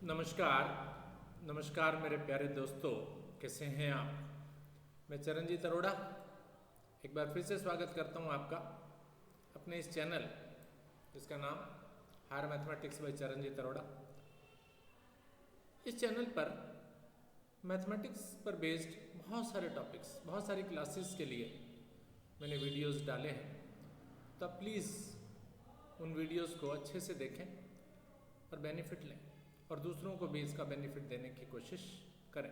नमस्कार नमस्कार मेरे प्यारे दोस्तों, कैसे हैं आप। मैं चरणजीत अरोड़ा एक बार फिर से स्वागत करता हूं आपका अपने इस चैनल जिसका नाम higher mathematics by Charanjit Arora. इस चैनल पर मैथमेटिक्स पर बेस्ड बहुत सारे टॉपिक्स, बहुत सारी क्लासेस के लिए मैंने वीडियोस डाले हैं, तो आप प्लीज़ उन वीडियोस को अच्छे से देखें और बेनिफिट लें और दूसरों को भी इसका बेनिफिट देने की कोशिश करें।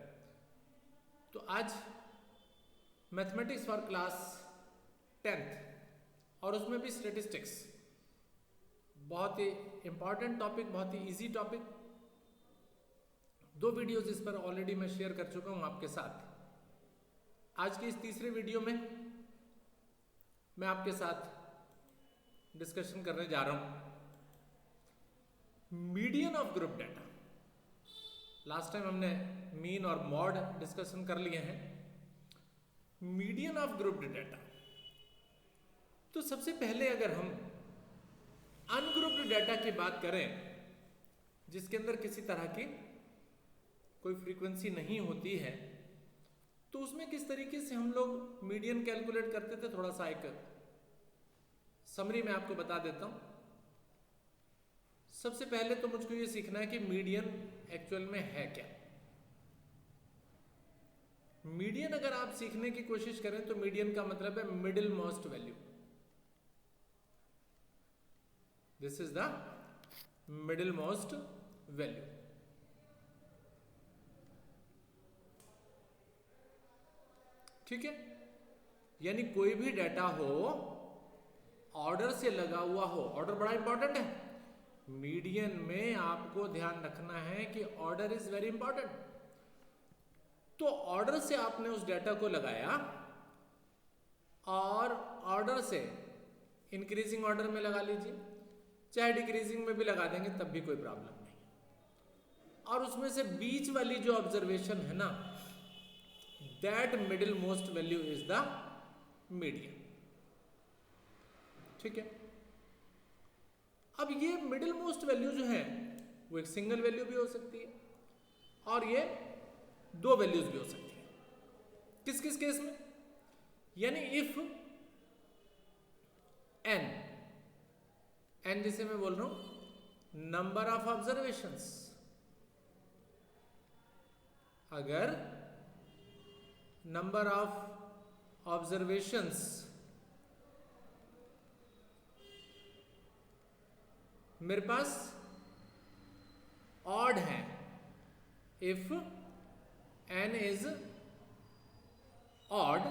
तो आज मैथमेटिक्स फॉर क्लास 10th और उसमें भी स्टैटिस्टिक्स, बहुत ही इंपॉर्टेंट टॉपिक, बहुत ही इजी टॉपिक। दो वीडियोस इस पर ऑलरेडी मैं शेयर कर चुका हूं आपके साथ। आज के इस तीसरे वीडियो में मैं आपके साथ डिस्कशन करने जा रहा हूं median of group data. Last time हमने मीन और मॉड डिस्कशन कर लिए हैं। मीडियन ऑफ ग्रुप डाटा, तो सबसे पहले अगर हम अनग्रुप्ड डाटा की बात करें जिसके अंदर किसी तरह की कोई फ्रीक्वेंसी नहीं होती है, तो उसमें किस तरीके से हम लोग मीडियन कैलकुलेट करते थे, थोड़ा सा एक समरी में आपको बता देता हूं। सबसे पहले तो मुझको ये सीखना है कि मीडियन एक्चुअल में है क्या। मीडियन अगर आप सीखने की कोशिश करें तो मीडियन का मतलब है middle most value. This is the middle most value. ठीक है, यानी कोई भी डाटा हो, ऑर्डर से लगा हुआ हो। ऑर्डर बड़ा इंपॉर्टेंट है। मीडियन में आपको ध्यान रखना है कि ऑर्डर इज वेरी इंपॉर्टेंट। तो ऑर्डर से आपने उस डाटा को लगाया और ऑर्डर से इंक्रीजिंग ऑर्डर में लगा लीजिए, चाहे डिक्रीजिंग में भी लगा देंगे तब भी कोई प्रॉब्लम नहीं। और उसमें से बीच वाली जो ऑब्जर्वेशन है ना, that middle most value is the median. ठीक है, अब ये मिडिल मोस्ट वैल्यू जो है वो एक सिंगल वैल्यू भी हो सकती है और ये दो वैल्यूज भी हो सकती है। किस किस केस में? यानी इफ एन जिसे मैं बोल रहा हूं नंबर ऑफ ऑब्जर्वेशंस, अगर नंबर ऑफ ऑब्जर्वेशंस मेरे पास ऑड है, इफ n इज ऑड,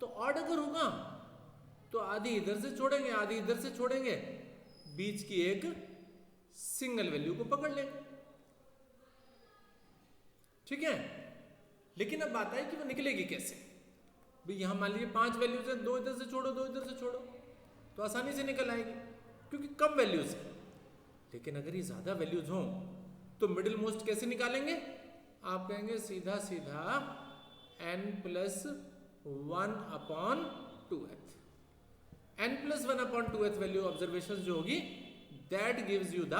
तो ऑड अगर होगा तो आधी इधर से छोड़ेंगे, आधी इधर से छोड़ेंगे, बीच की एक सिंगल वैल्यू को पकड़ लेंगे। ठीक है, लेकिन अब बात है कि वो निकलेगी कैसे। भाई यहां मान लीजिए 5 वैल्यूज है, दो इधर से छोड़ो, दो इधर से छोड़ो, तो आसानी से निकल आएगी क्योंकि कम वैल्यूज है। लेकिन अगर ये ज्यादा वैल्यूज हों तो मिडिल मोस्ट कैसे निकालेंगे? आप कहेंगे सीधा सीधा n+1/2th। n+1/2th वैल्यू ऑब्जर्वेशन जो होगी that gives you the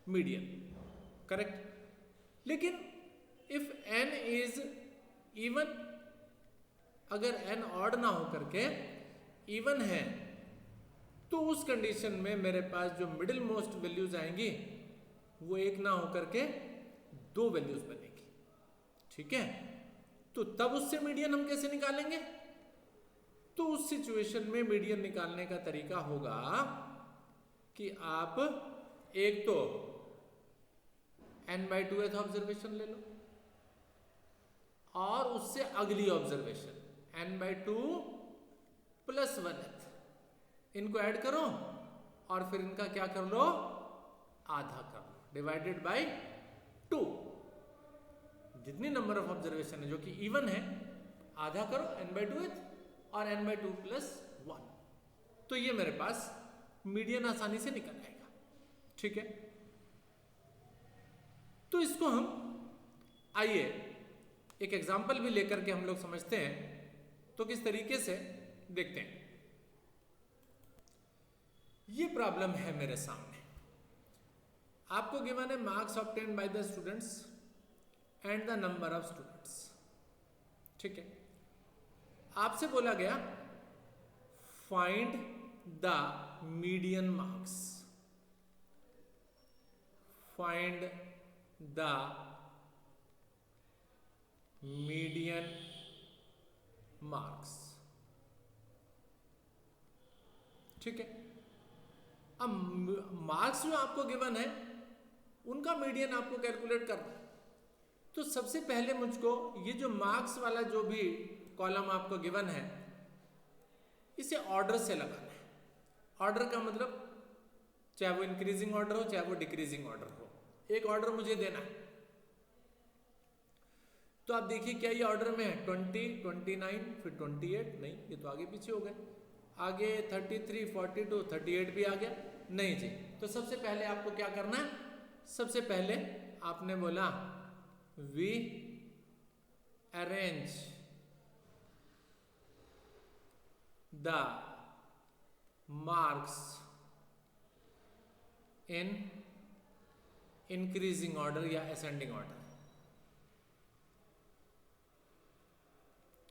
median. Correct. लेकिन इफ n इज इवन, अगर n ऑड ना हो करके इवन है, तो उस कंडीशन में मेरे पास जो मिडिल मोस्ट वैल्यूज आएंगी वो एक ना होकर के दो वैल्यूज बनेगी। ठीक है, तो तब उससे मीडियन हम कैसे निकालेंगे? तो उस सिचुएशन में मीडियन निकालने का तरीका होगा कि आप एक तो n/2th ऑब्जर्वेशन ले लो और उससे अगली ऑब्जर्वेशन n/2 + 1th, इनको ऐड करो और फिर इनका क्या कर लो, आधा कर लो, डिवाइडेड बाय 2। जितनी नंबर ऑफ ऑब्जर्वेशन है जो कि इवन है, आधा करो n/2th और n/2 + 1, तो ये मेरे पास मीडियन आसानी से निकल आएगा। ठीक है, तो इसको हम आइए एक एग्जाम्पल भी लेकर के हम लोग समझते हैं, तो किस तरीके से देखते हैं। ये प्रॉब्लम है मेरे सामने। आपको गिवन है marks obtain by the students and the number of students. ठीक है, आपसे बोला गया find the median marks, find the median marks. ठीक है, अब मार्क्स जो आपको गिवन है उनका मीडियन आपको कैलकुलेट करना है। तो सबसे पहले मुझको ये जो मार्क्स वाला जो भी कॉलम आपको गिवन है इसे ऑर्डर से लगाना है। ऑर्डर का मतलब चाहे वो इंक्रीजिंग ऑर्डर हो चाहे वो डिक्रीजिंग ऑर्डर हो, एक ऑर्डर मुझे देना है। तो आप देखिए क्या ये ऑर्डर में है 20, 29 फिर 28, नहीं ये तो आगे पीछे हो गए, आगे 33, 42, 38 भी आ गया, नहीं जी। तो सबसे पहले आपको क्या करना है, सबसे पहले आपने बोला we arrange the marks in increasing order या ascending order,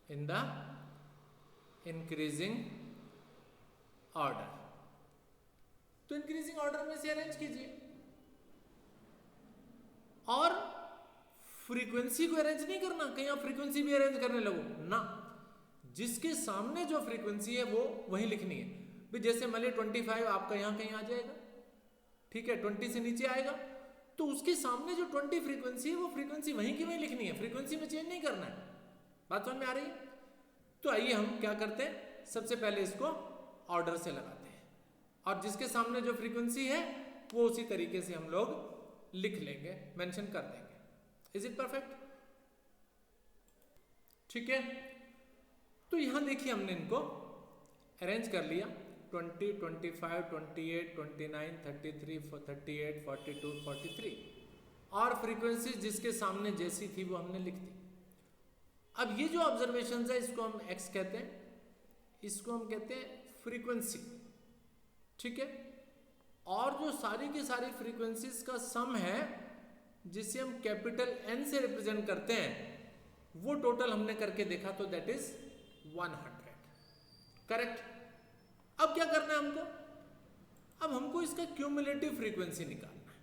in the increasing order. तो इंक्रीजिंग ऑर्डर में से अरेंज कीजिए और फ्रीक्वेंसी को अरेंज नहीं करना, कहीं आप फ्रीक्वेंसी भी अरेंज करने लगो ना, जिसके सामने जो फ्रीक्वेंसी है वो वही लिखनी है। भी जैसे मान लीजिए 25 आपका यहां कहीं आ जाएगा, ठीक है, 20 से नीचे आएगा, तो उसके सामने जो 20 फ्रीक्वेंसी है वो फ्रीक्वेंसी वहीं की वहीं लिखनी है, फ्रीक्वेंसी में चेंज नहीं करना है। बात समझ में आ रही है? तो आइए हम क्या करते हैं, सबसे पहले इसको ऑर्डर से लगाते हैं और जिसके सामने जो फ्रीक्वेंसी है वो उसी तरीके से हम लोग लिख लेंगे, मेंशन कर देंगे। Is it perfect? ठीक है, तो यहां देखिए हमने इनको अरेंज कर लिया 20, 25, 28, 29, 33, 38, 42, 43 और फ्रीक्वेंसी जिसके सामने जैसी थी वो हमने लिख दी। अब ये जो ऑब्जर्वेशन है इसको हम एक्स कहते हैं, इसको हम कहते हैं फ्रीक्वेंसी। ठीक है, और जो सारी की सारी फ्रीक्वेंसीज का सम है जिसे हम कैपिटल एन से रिप्रेजेंट करते हैं, वो टोटल हमने करके देखा तो दैट इज 100। करेक्ट। अब क्या करना है हमको, अब हमको इसका क्यूमुलेटिव फ्रीक्वेंसी निकालना है।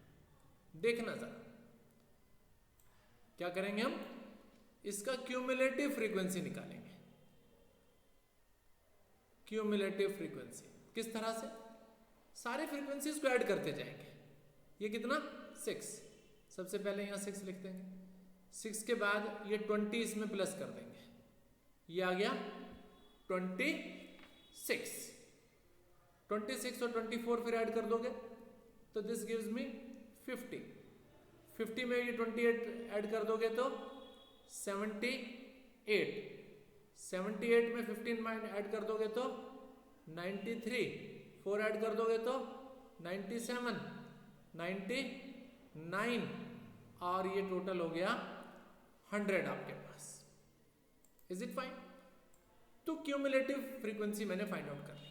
देखना जरा क्या करेंगे, हम इसका क्यूमुलेटिव फ्रीक्वेंसी निकालेंगे। क्यूमुलेटिव फ्रीक्वेंसी किस तरह से, सारे फ्रीक्वेंसीज को ऐड करते जाएंगे। ये कितना 6, सबसे पहले यहां 6 लिख देंगे, 6 के बाद ये 20 इसमें प्लस कर देंगे, ये आ गया 26, 26 और 24 फिर ऐड कर दोगे तो दिस गिव्स मी 50, 50 में ये 28 ऐड कर दोगे तो 78, 78 में 15 ऐड कर दोगे तो 93, 4 ऐड कर दोगे तो 97, 99 और ये टोटल हो गया 100 आपके पास। Is it fine? तो क्यूमुलेटिव फ्रीक्वेंसी मैंने फाइंड आउट कर ली।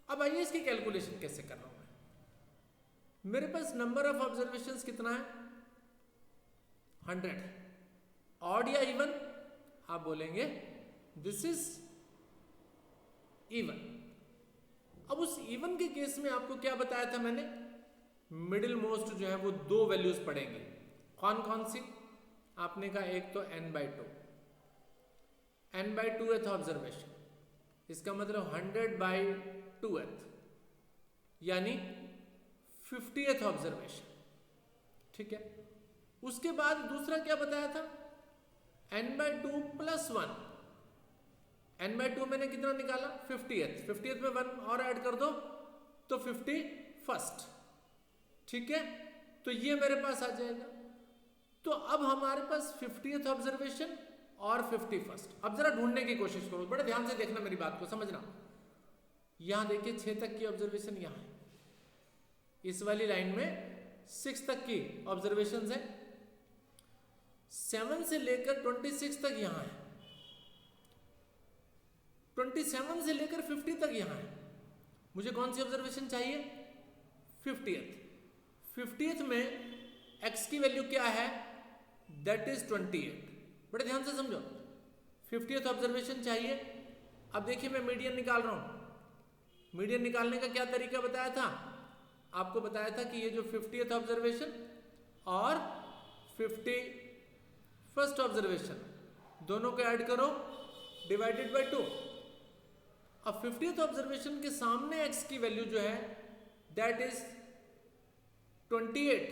अब आइए इसकी कैलकुलेशन कैसे कर रहा हूं मैं। मेरे पास नंबर ऑफ ऑब्जर्वेशंस कितना है 100, ऑड या इवन, आप बोलेंगे दिस इज इवन। अब उस इवन के केस में आपको क्या बताया था मैंने, मिडिल मोस्ट जो है वो 2 वैल्यूज पड़ेंगे। कौन कौन सी, आपने कहा एक तो n/2, n/2th ऑब्जर्वेशन, इसका मतलब 100/2th यानी 50th ऑब्जर्वेशन। ठीक है, उसके बाद दूसरा क्या बताया था n/2 + 1, n/2 मैंने कितना निकाला 50th, 50th में 1 और ऐड कर दो तो 51st। ठीक है, तो ये मेरे पास आ जाएगा। तो अब हमारे पास 50th ऑब्जर्वेशन और 51st। अब जरा ढूंढने की कोशिश करो, बड़े ध्यान से देखना, मेरी बात को समझना। यहां देखिए 6 तक की ऑब्जर्वेशन यहां है, इस वाली लाइन में 6 तक की ऑब्जर्वेशन है, 7 से लेकर 26 तक यहां है, 27 से लेकर 50 तक यहां है। मुझे कौन सी ऑब्जर्वेशन चाहिए 50th। 50th में x की वैल्यू क्या है, दैट इज 28। बड़े ध्यान से समझो, 50th ऑब्जर्वेशन चाहिए। अब देखिए मैं मीडियन निकाल रहा हूं। मीडियन निकालने का क्या तरीका बताया था, आपको बताया था कि ये जो 50th ऑब्जर्वेशन और 51st ऑब्जर्वेशन दोनों को ऐड करो, डिवाइडेड बाय 2। अब 50th ऑब्जर्वेशन के सामने x की वैल्यू जो है दैट इज 28,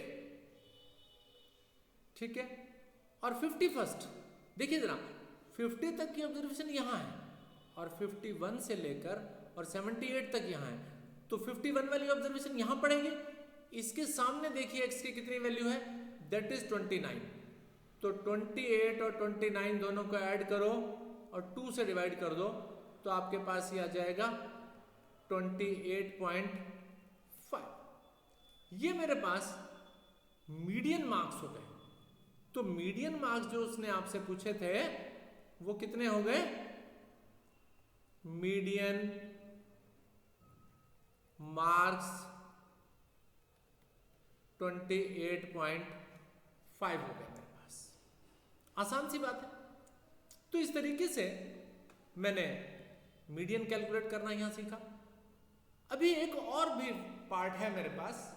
ठीक है। और 51st देखिए जरा, 50 तक की ऑब्जर्वेशन यहां है और 51 से लेकर और 78 तक यहां है, तो 51 वाली ऑब्जर्वेशन यहां पड़ेगी। इसके सामने देखिए x की कितनी वैल्यू है, दैट इज 29। तो 28 और 29 दोनों को ऐड करो और 2 से डिवाइड कर दो, तो आपके पास ये आ जाएगा 28.5। ये मेरे पास मीडियन मार्क्स हो गए। तो मीडियन मार्क्स जो उसने आपसे पूछे थे वो कितने हो गए, मीडियन मार्क्स 28.5 हो गए मेरे पास। आसान सी बात है। तो इस तरीके से मैंने मीडियन कैलकुलेट करना यहां सीखा। अभी एक और भी पार्ट है मेरे पास,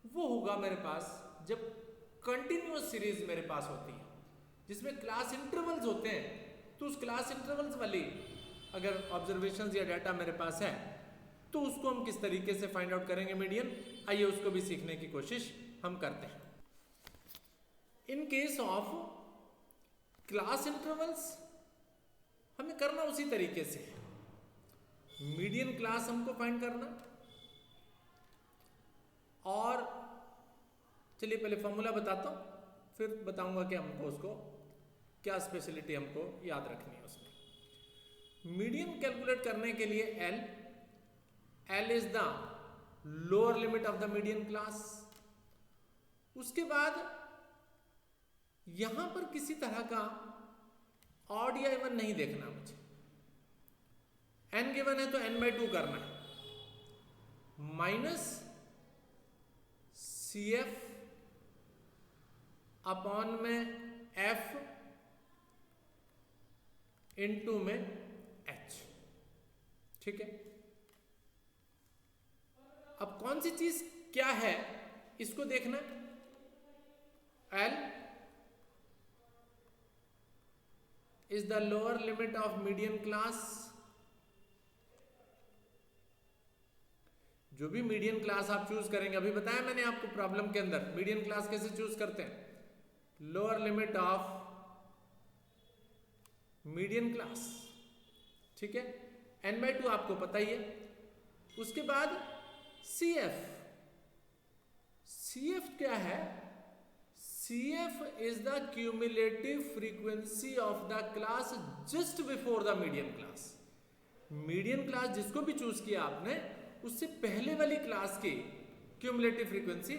वो होगा मेरे पास जब कंटिन्यूअस सीरीज मेरे पास होती है जिसमें क्लास इंटरवल्स होते हैं। तो उस क्लास इंटरवल्स वाली अगर ऑब्जर्वेशंस या डाटा मेरे पास है तो उसको हम किस तरीके से फाइंड आउट करेंगे मीडियन, आइए उसको भी सीखने की कोशिश हम करते हैं। In case of class intervals हमें करना उसी तरीके से, मीडियन क्लास हमको फाइंड करना। और चलिए पहले फॉर्मूला बताता हूं, फिर बताऊंगा कि हमको उसको क्या स्पेशलिटी हमको याद रखनी है उसमें। मीडियन कैलकुलेट करने के लिए L is the lower limit of the median class. उसके बाद यहां पर किसी तरह का ऑड या इवन नहीं देखना मुझे। n गिवन है तो n/2 करना है, माइनस CF अपॉन में F इनटू में H, ठीक है। अब कौन सी चीज क्या है इसको देखना। L is the lower limit of median class। जो भी मीडियन क्लास आप चूज करेंगे, अभी बताया मैंने आपको प्रॉब्लम के अंदर मीडियन क्लास कैसे चूज करते हैं, lower limit of median class, ठीक है। n/2 आपको पता ही है। उसके बाद CF क्या है, CF is the cumulative frequency of the class just before the median class। Median class जिसको भी चूज किया आपने उससे पहले वाली क्लास की क्यूमुलेटिव फ्रीक्वेंसी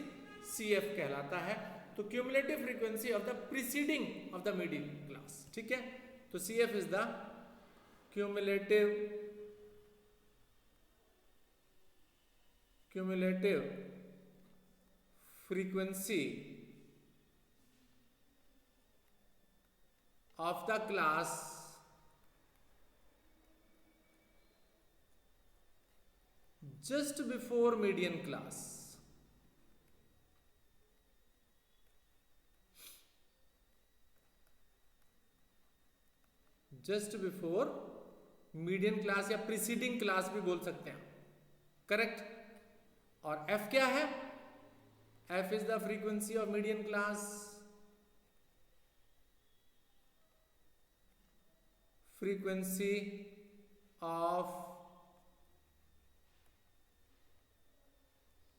CF कहलाता है। तो cumulative frequency of the preceding of the median class, ठीक है। तो CF is the cumulative frequency of the class just before median class। just before median class या preceding class भी बोल सकते हैं, करेक्ट। और F क्या है, F is the frequency of median class, frequency of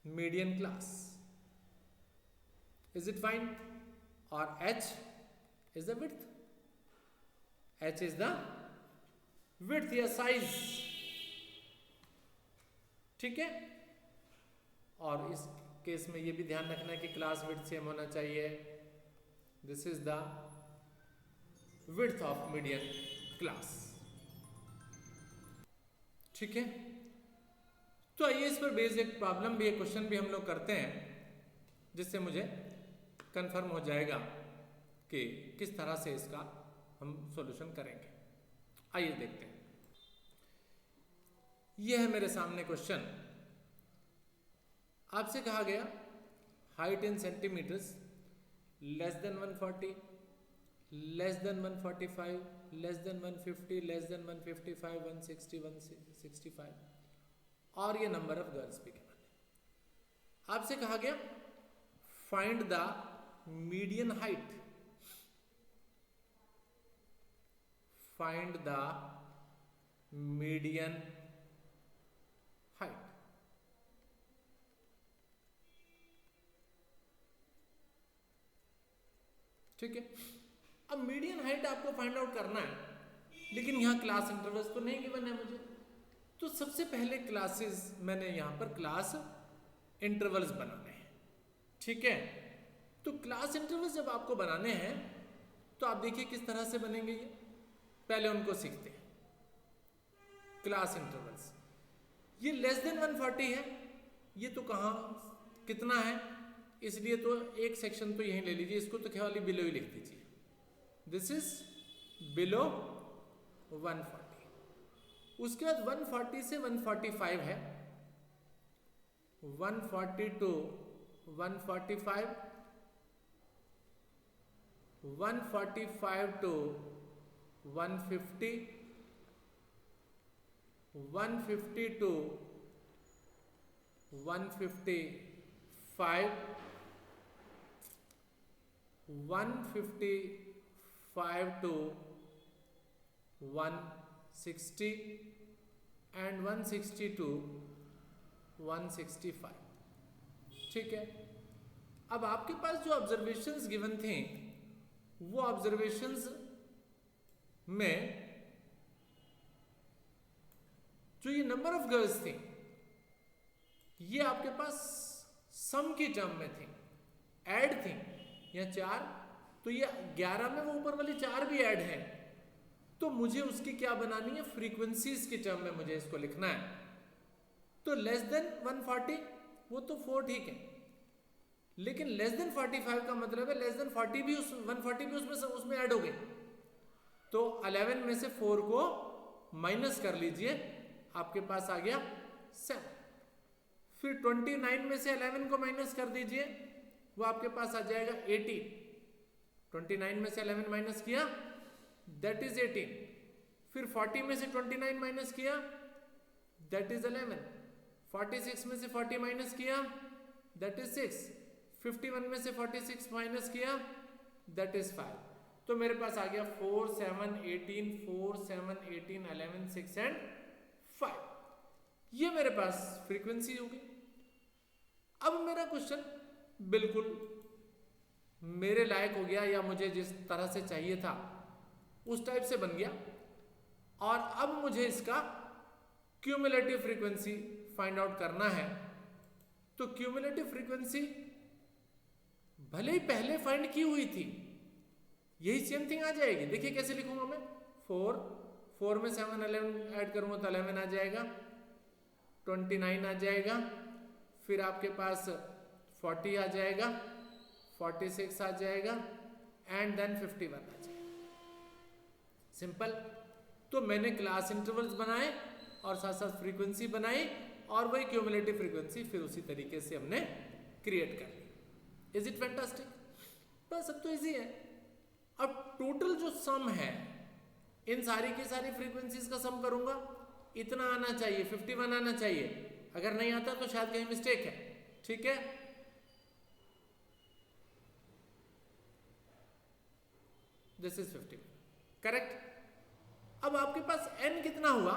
median class। is it fine? और H is the width, H is the width या size, ठीक है। और इस केस में ये भी ध्यान रखना है कि क्लास विड्थ सेम होना चाहिए। This is the width of median class, ठीक है। तो आइए इस पर बेस्ड एक प्रॉब्लम भी, एक क्वेश्चन भी हम लोग करते हैं जिससे मुझे कंफर्म हो जाएगा कि किस तरह से इसका हम सॉल्यूशन करेंगे। आइए देखते हैं। यह है मेरे सामने क्वेश्चन। आपसे कहा गया height in centimetres less than 140, less than 145, less than 150, less than 155, 160, 165 और ये नंबर ऑफ गर्ल्स भी गिवन है। आपसे कहा गया find the median height, find the median height. ठीक है, अब मीडियन हाइट आपको फाइंड आउट करना है, लेकिन यहां क्लास इंटरवल्स तो नहीं गिवन है मुझे। तो सबसे पहले क्लासेस मैंने यहां पर क्लास इंटरवल्स बनाने हैं। ठीक है, तो क्लास इंटरवल्स जब आपको बनाने हैं तो आप देखिए किस तरह से बनेंगे ये। पहले उनको सीखते हैं। क्लास इंटरवल्स, ये लेस देन 140 है, ये तो कहां कितना है, इसलिए तो एक सेक्शन तो यहीं ले लीजिए, इसको तो केवल बिलो ही लिख दीजिए। This is below 140। उसके बाद 140 से 145 है, 140 to 145, 145 to 150, 150 to 155, 155 to 160 and 160 to 165। ठीक है, अब आपके पास जो ऑब्जर्वेशंस गिवन थे वो ऑब्जर्वेशंस में जो ये नंबर ऑफ गर्ल्स थी ये आपके पास सम की टर्म में थी, ऐड थी या 4, तो ये 11 में वो ऊपर वाली 4 भी ऐड है, तो मुझे उसकी क्या बनानी है, फ्रीक्वेंसीज की टर्म में मुझे इसको लिखना है। तो लेस देन 140 वो तो 4 ठीक है, लेकिन लेस देन 45 का मतलब है लेस देन 40 भी 140 भी उसमें ऐड हो गए, तो 11 में से 4 को माइनस कर लीजिए, आपके पास आ गया 7। फिर 29 में से 11 को माइनस कर दीजिए, वो आपके पास आ जाएगा 18। 29 में से 11 माइनस किया, दैट इज 18। फिर 40 में से 29 माइनस किया, दैट इज 11। 46 में से 40 माइनस किया, दैट इज 6। 51 में से 46 माइनस किया, दैट इज 5। तो मेरे पास आ गया 4 7 18, 4 7 18 11 6 एंड 5। ये मेरे पास फ्रीक्वेंसी होगी। अब मेरा क्वेश्चन बिल्कुल मेरे लायक हो गया, या मुझे जिस तरह से चाहिए था उस टाइप से बन गया, और अब मुझे इसका क्यूमुलेटिव फ्रीक्वेंसी फाइंड आउट करना है। तो क्यूमुलेटिव फ्रीक्वेंसी भले ही पहले फाइंड की हुई थी, यही सेम थिंग आ जाएगी। देखिए कैसे लिखूंगा मैं, 4 में 7 11 ऐड करूंगा तो 11 आ जाएगा, 29 आ जाएगा, फिर आपके पास 40 आ जाएगा, 46 आ जाएगा एंड देन 51 आ जाएगा। सिंपल। तो मैंने क्लास इंटरवल्स बनाए और साथ साथ फ्रीक्वेंसी बनाई, और वही क्यूमुलेटिव फ्रीक्वेंसी फिर उसी तरीके से हमने क्रिएट कर ली। Is it fantastic? बस अब तो इजी है। अब टोटल जो सम है इन सारी की सारी फ्रीक्वेंसीज का सम करूंगा, इतना आना चाहिए, 51 आना चाहिए। अगर नहीं आता तो शायद कहीं मिस्टेक है। ठीक है, दिस इज 51, करेक्ट। अब आपके पास n कितना हुआ?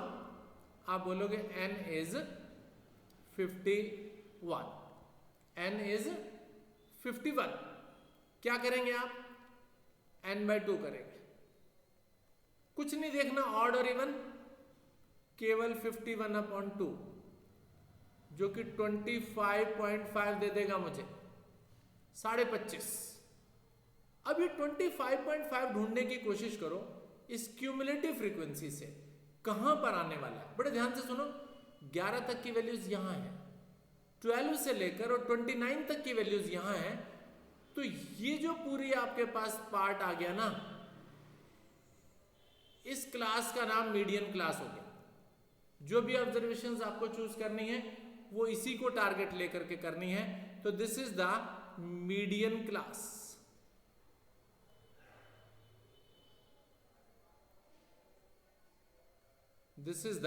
आप बोलोगे n इज 51, n इज 51। क्या करेंगे आप? n/2 करेंगे। कुछ नहीं देखना, ऑड और इवन, केवल 51/2 जो कि 25.5 दे देगा मुझे, 25.5। अब ये 25.5 ढूंढने की कोशिश करो इस क्यूमुलेटिव फ्रीक्वेंसी से, कहां पर आने वाला है। बड़े ध्यान से सुनो, 11 तक की वैल्यूज यहां है, 12 से लेकर और 29 तक की वैल्यूज यहां है, तो ये जो पूरी आपके पास पार्ट आ गया ना, इस क्लास का नाम मीडियन क्लास हो गया। जो भी ऑब्जर्वेशंस आपको चूज करनी है वो इसी को टारगेट लेकर के करनी है। तो this is the median class. This is the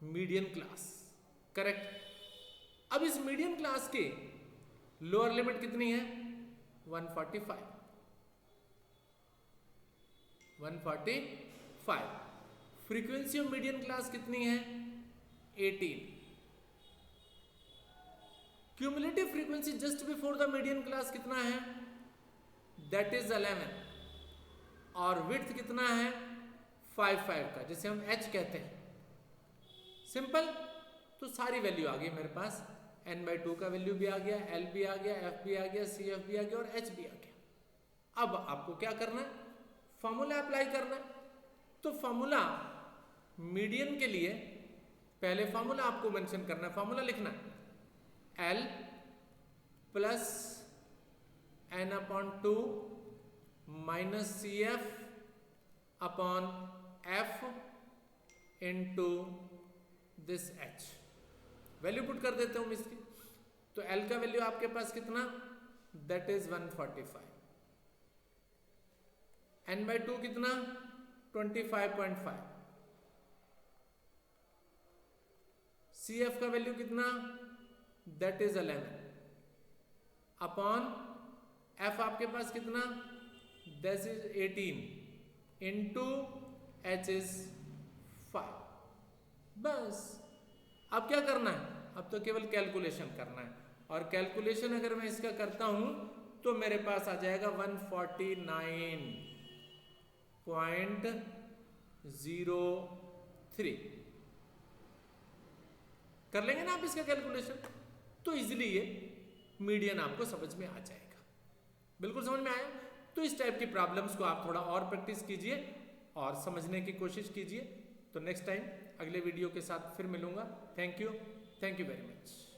median class, correct. अब इस मीडियन क्लास के लोअर लिमिट कितनी है? 145। 145। फ्रीक्वेंसी ऑफ मीडियन क्लास कितनी है? 18। Cumulative frequency just before the median class कितना है? That is 11। और विड्थ कितना है? 5 का, जिसे हम h कहते हैं। सिंपल। तो सारी वैल्यू आ गई मेरे पास, n/2 का वैल्यू भी आ गया, l भी आ गया, f भी आ गया, cf भी आ गया और h भी आ गया। अब आपको क्या करना है? फॉर्मूला अप्लाई करना है। तो फॉर्मूला मीडियन के लिए पहले फॉर्मूला आपको मेंशन करना है, फॉर्मूला लिखना है L plus n/2 minus CF upon F into this H। Value put कर देते हूं इसकी। तो L का वैल्यू आपके पास कितना? That is 145। n/2 कितना? 25.5। CF का वैल्यू कितना? दैट इज 11 अपॉन F आपके पास कितना? That is 18 into H is 5। बस अब क्या करना है? अब तो केवल कैलकुलेशन करना है। और कैलकुलेशन अगर मैं इसका करता हूं तो मेरे पास आ जाएगा 149.03। कर लेंगे ना आप इसका कैलकुलेशन, तो इजीली ये मीडियन आपको समझ में आ जाएगा। बिल्कुल समझ में आया? तो इस टाइप की प्रॉब्लम्स को आप थोड़ा और प्रैक्टिस कीजिए और समझने की कोशिश कीजिए। तो नेक्स्ट टाइम अगले वीडियो के साथ फिर मिलूंगा। Thank you very much.